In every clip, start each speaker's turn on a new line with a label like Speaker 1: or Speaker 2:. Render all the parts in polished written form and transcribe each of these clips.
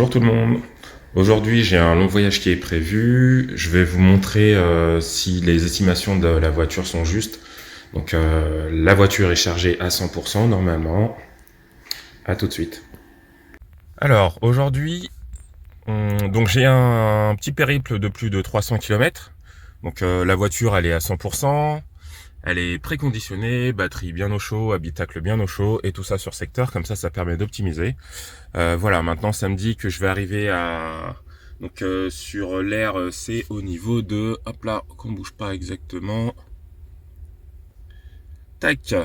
Speaker 1: Bonjour tout le monde. Aujourd'hui, j'ai un long voyage qui est prévu. Je vais vous montrer si les estimations de la voiture sont justes. Donc, la voiture est chargée à 100% normalement. À tout de suite. Alors, aujourd'hui, donc j'ai un petit périple de plus de 300 km. Donc, la voiture, elle est à 100%. Elle est préconditionnée, batterie bien au chaud, habitacle bien au chaud, et tout ça sur secteur, comme ça permet d'optimiser. Voilà, maintenant ça me dit que je vais arriver à sur l'air C au niveau de, hop là, qu'on bouge pas exactement. Tac.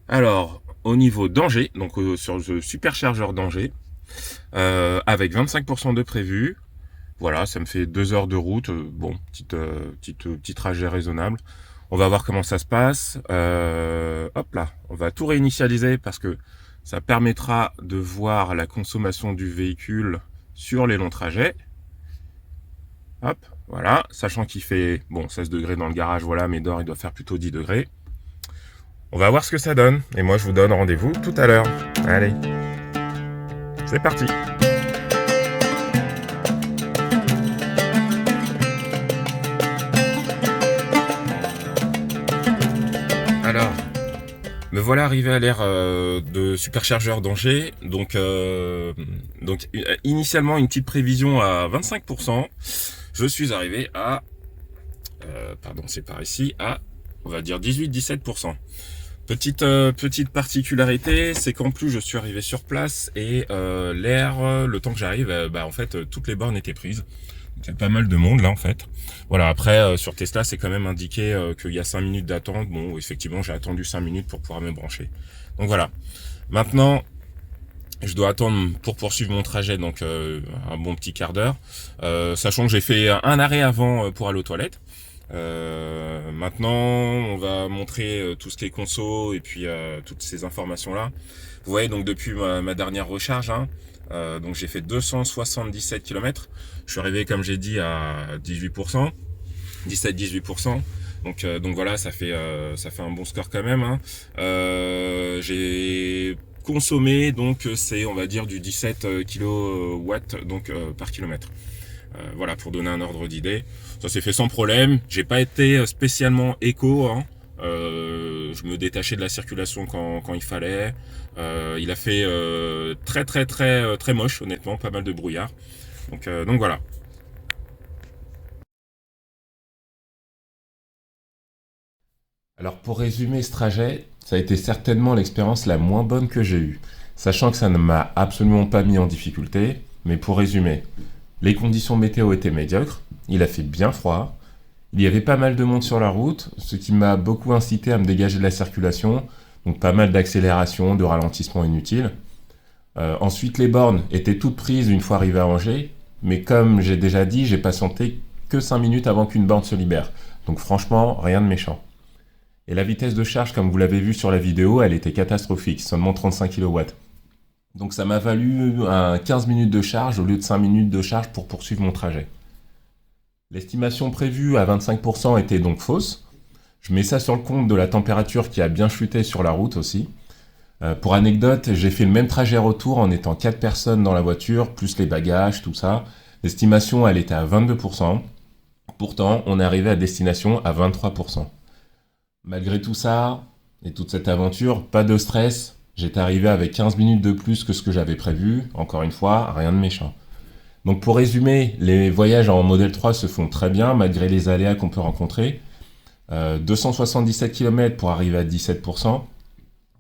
Speaker 1: Alors, au niveau d'Angers, donc sur le superchargeur d'Angers, avec 25% de prévu. Voilà, ça me fait 2 heures de route. Bon, petit trajet raisonnable. On va voir comment ça se passe. Hop là, on va tout réinitialiser parce que ça permettra de voir la consommation du véhicule sur les longs trajets. Hop, voilà, sachant qu'il fait 16 degrés dans le garage, voilà, mais dehors il doit faire plutôt 10 degrés. On va voir ce que ça donne. Et moi je vous donne rendez-vous tout à l'heure. Allez, c'est parti. Alors, me voilà arrivé à l'ère de superchargeur d'Angers. Donc, initialement une petite prévision à 25%. Je suis arrivé à, c'est par ici, à, on va dire 18-17%. Petite particularité, c'est qu'en plus je suis arrivé sur place et l'air, le temps que j'arrive, en fait toutes les bornes étaient prises. Il y a pas mal de monde là en fait. Voilà, après sur Tesla c'est quand même indiqué qu'il y a 5 minutes d'attente. Bon, effectivement j'ai attendu 5 minutes pour pouvoir me brancher. Donc voilà. Maintenant, je dois attendre pour poursuivre mon trajet, donc un bon petit quart d'heure. Sachant que j'ai fait un arrêt avant pour aller aux toilettes. Maintenant, on va montrer tout ce qui est conso et puis toutes ces informations là. Vous voyez, donc depuis ma dernière recharge, donc j'ai fait 277 km. Je suis arrivé, comme j'ai dit, à 18%, 17-18%. Donc voilà, ça fait un bon score quand même. J'ai consommé, donc c'est, on va dire, du 17 kW donc par kilomètre. Voilà, pour donner un ordre d'idée. Ça s'est fait sans problème. J'ai pas été spécialement éco. Je me détachais de la circulation quand il fallait. Il a fait très moche, honnêtement, pas mal de brouillard. Donc voilà. Alors pour résumer ce trajet, ça a été certainement l'expérience la moins bonne que j'ai eue, sachant que ça ne m'a absolument pas mis en difficulté. Mais pour résumer, les conditions météo étaient médiocres, il a fait bien froid, il y avait pas mal de monde sur la route, ce qui m'a beaucoup incité à me dégager de la circulation, donc pas mal d'accélération, de ralentissement inutile. Ensuite, les bornes étaient toutes prises une fois arrivé à Angers, mais comme j'ai déjà dit, j'ai patienté que 5 minutes avant qu'une borne se libère. Donc franchement, rien de méchant. Et la vitesse de charge, comme vous l'avez vu sur la vidéo, elle était catastrophique, seulement 35 kW. Donc ça m'a valu 15 minutes de charge au lieu de 5 minutes de charge pour poursuivre mon trajet. L'estimation prévue à 25% était donc fausse. Je mets ça sur le compte de la température qui a bien chuté sur la route aussi. Pour anecdote, j'ai fait le même trajet retour en étant 4 personnes dans la voiture, plus les bagages, tout ça. L'estimation, elle était à 22%. Pourtant, on est arrivé à destination à 23%. Malgré tout ça, et toute cette aventure, pas de stress. J'étais arrivé avec 15 minutes de plus que ce que j'avais prévu. Encore une fois, rien de méchant. Donc pour résumer, les voyages en Model 3 se font très bien malgré les aléas qu'on peut rencontrer. 277 km pour arriver à 17%.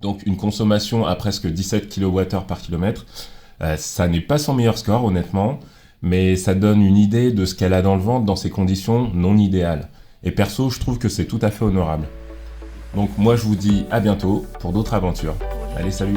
Speaker 1: Donc une consommation à presque 17 kWh par kilomètre. Ça n'est pas son meilleur score honnêtement, mais ça donne une idée de ce qu'elle a dans le ventre dans ces conditions non idéales. Et perso, je trouve que c'est tout à fait honorable. Donc moi je vous dis à bientôt pour d'autres aventures. Allez, salut!